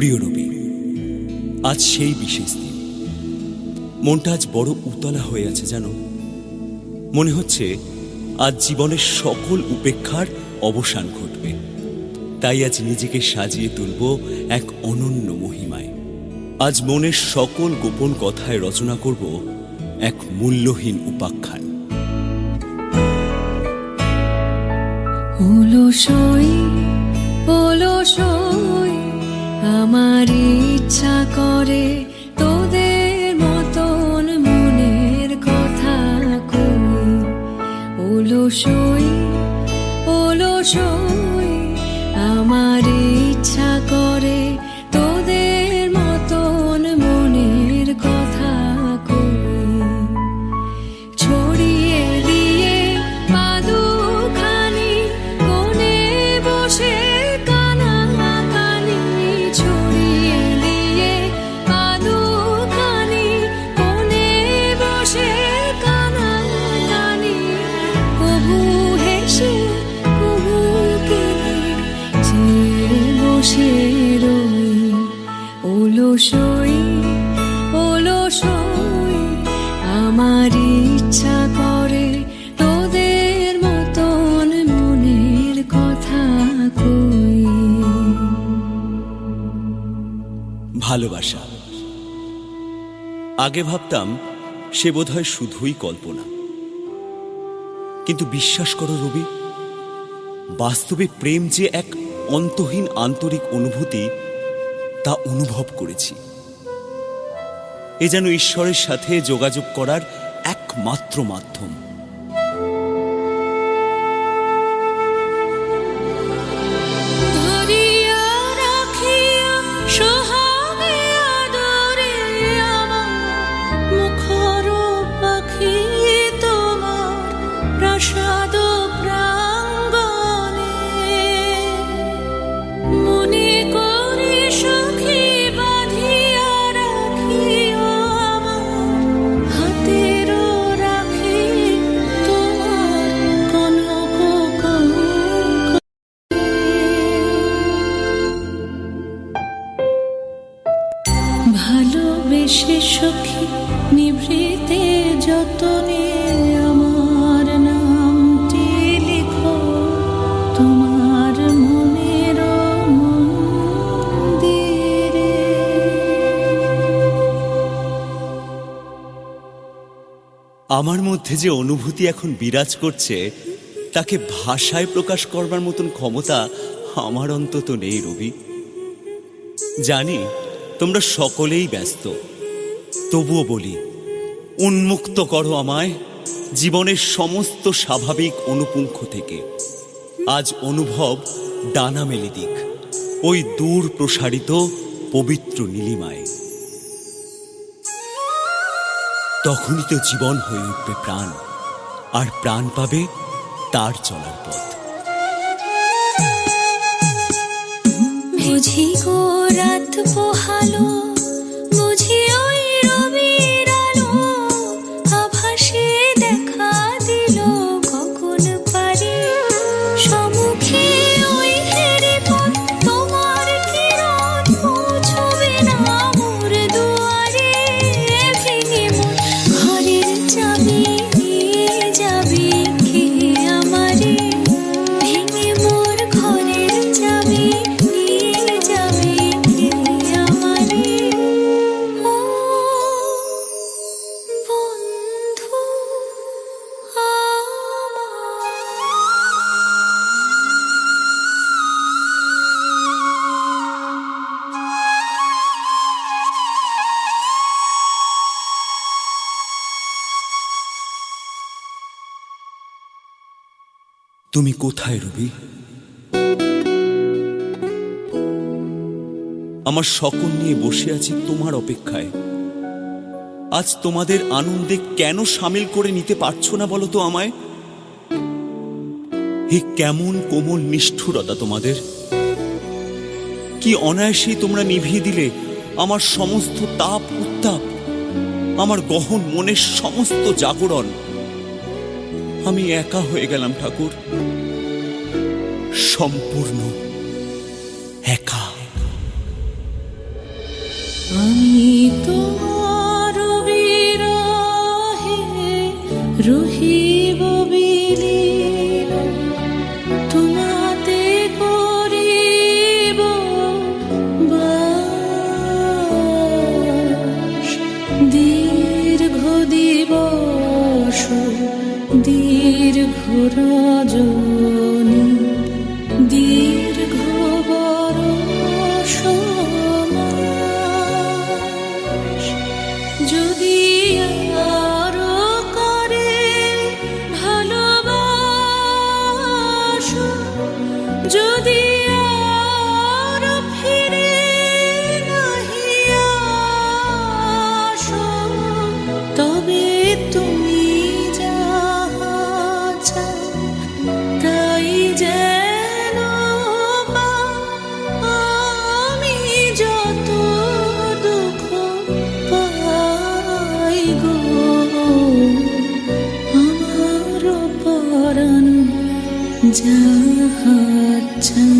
প্রিয় রবি, আজ সেই বিশেষ দিন। মনটা আজ বড় উতলা হয়ে আছে জানো। মনে হচ্ছে আজ জীবনের সকল উপেক্ষার অবসান ঘটবে। তাই আজ নিজেকে সাজিয়ে তুলব এক অনন্য মহিমায়। আজ মনের সকল গোপন কথায় রচনা করব এক মূল্যহীন উপাখ্যান। অলসই অলসই আমার ইচ্ছা করে তোদের মতন মনের কথা কই। অলসই অলসই আমার ইচ্ছা করে তোদের মতন মনের কথা কই। ছড়িয়ে দিয়ে পাদুখানি কোণে বসে কানাকানি, ছড়িয়ে দিয়ে পাদুখানি কোণে বসে কানাকানি। কবু হেসে কবু কেঁদে চেয়ে বসে রই। অলসই অলসই আমার ইচ্ছা করে তোদের মতন মনের কথা কই। ভালোবাসা। আগে ভাবতাম সে বোধহয় শুধুই কল্পনা, কিন্তু বিশ্বাস করো রবি, বাস্তবে প্রেম যে এক অন্তহীন আন্তরিক অনুভূতি তা অনুভব করেছি। এ যেন ঈশ্বরের সাথে যোগাযোগ করার একমাত্র মাধ্যম। ধরিয়া রাখিয়া সোহাগে আদরে আমার মুখর পাখি তোমার প্রাসাদ প্রাঙ্গণে। মনে করে সখী বাঁধিয়া রাখিও আমার হাতের রাখি তোমার কনক কনক। ভালোবেসে সখী নিভৃতে যতনে আমার নামটি লিখো তোমার মনের মন্দিরে। আমার মধ্যে যে অনুভূতি এখন বিরাজ করছে তাকে ভাষায় প্রকাশ করবার মতন ক্ষমতা আমার অন্তত নেই রবি। জানি তোমরা সকলেই ব্যস্ত, তবুও বলি, উন্মুক্ত করো আমায় জীবনের সমস্ত স্বাভাবিক অনুপুঙ্খ থেকে। আজ অনুভব ডানা মেলে দিক ওই দূর প্রসারিত পবিত্র নীলিমায়। তখনই তো জীবন হয়ে উঠবে প্রাণ, আর প্রাণ পাবে তার চলার পথ। বুঝি গো রাত পোহালো, বুঝি ওই রবির আলো আভাসে দেখা দিল কখন পারে। সম্মুখে ওই হেরে পথ তোমার কিরণ পৌঁছবে না মোর দুয়ারে। ভেঙে মোর ঘরের চাবি নিয়ে যাবি কে আমারে। ভেঙে মোর ঘরের চাবি নিয়ে যাবি কে আমারে। ও বন্ধু তুমি কোথায় রবি? আমার সকল নিয়ে বসে আছি তোমার অপেক্ষায়। আজ তোমাদের আনন্দে কেন সামিল করে নিতে পারছো না বলো তো আমায়? হে কেমন কোমল নিষ্ঠুরতা তোমাদের! কি অনায়াসেই তোমরা নিভিয়ে দিলে আমার সমস্ত তাপ উত্তাপ, আমার গহন মনের সমস্ত জাগরণ। আমি একা হয়ে গেলাম ঠাকুর, সম্পূর্ণ একা। আমি তোমার বিরহে রহিব বিলীন, তোমাতে করিব বাস। দীর্ঘ দিবস দীর্ঘ রজনী, দীর্ঘ বরষ মাস। যদি আরো করে ভালোবাসো, যদি আরো ফিরে নাহি আসো, তবে তুমি যাহা চাও তাই যেন পাও। আমি যত দুঃখ পাই গো, আমার পরাণ যাহা চায়।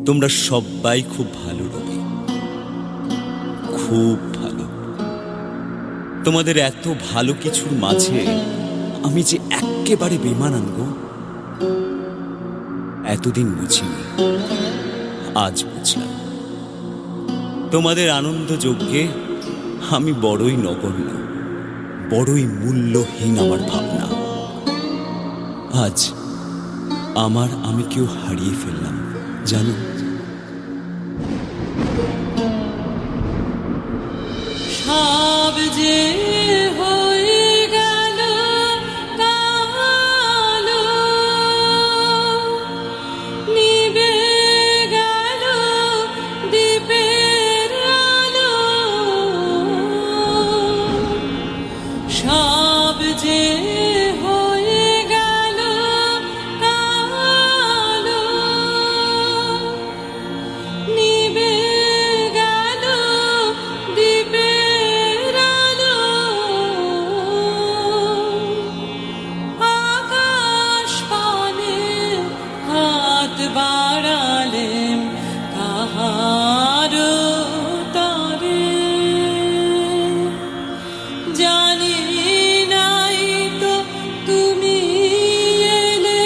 তোমরা সবাই খুব ভালো রবি, খুব ভালো। তোমাদের এত ভালো কিছুর মাঝে আমি যে এক্কেবারে বেমানান গো। এতদিন বুঝিনি, আজ বুঝলাম। তোমাদের আনন্দ যজ্ঞে আমি বড়ই নগণ্য, বড়ই মূল্যহীন আমার ভাবনা। আজ আমি কেউ হারিয়ে ফেললাম জানো। সব যে হয়ে গেল কালো, নিভে গেল দ্বীপের আলো। সব যে হয়ে গেল কালো, নিভে গেল দ্বীপের আলো। আকাশ পানে হাত বাড়ালেম কাহারো তরে, জানি নাই তো তুমি এলে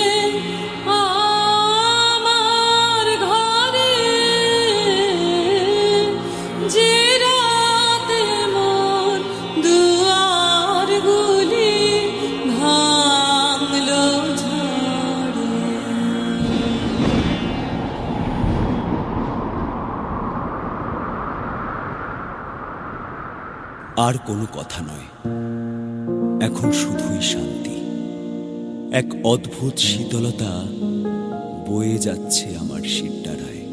আমার ঘরে। যে রাতে মোর দুয়ারগুলি ভাঙলো ঝড়ে। আর কোনো কথা নয়, এখন শুধুই শান্তি। এক অদ্ভুত শীতলতা বয়ে যাচ্ছে আমার শিরদাঁড়ায়।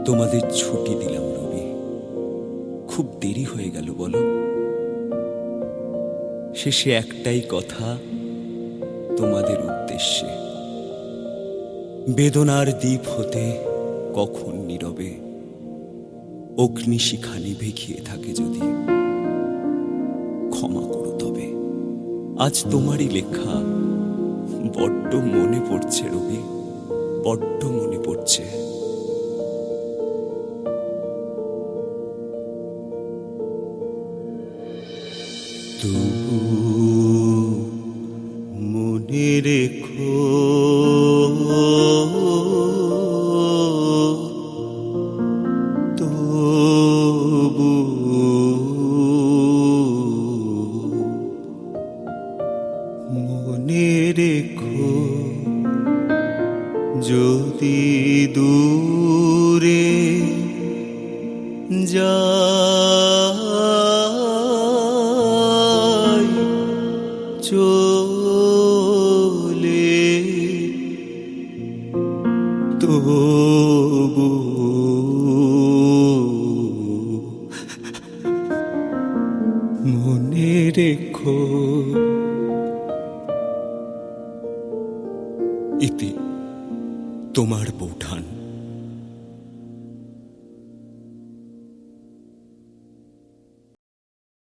তোমাদের ছুটি দিলাম রবি, খুব দেরি হয়ে গেল বলো। শেষে একটাই কথা তোমাদের উদ্দেশ্যে, বেদনার দ্বীপ হতে কখন নীরবে অগ্নিশিখা নিভে গিয়ে থাকে যদি, ক্ষমা করো তবে। আজ তোমারই লেখা বড্ড মনে পড়ছে রবি, বড্ড মনে পড়ছে। তবু মনে রেখো তবু মনে রেখো, যদি দূরে যাই চলে, তবু মনে রেখো। ইতি তোমার বৌঠান।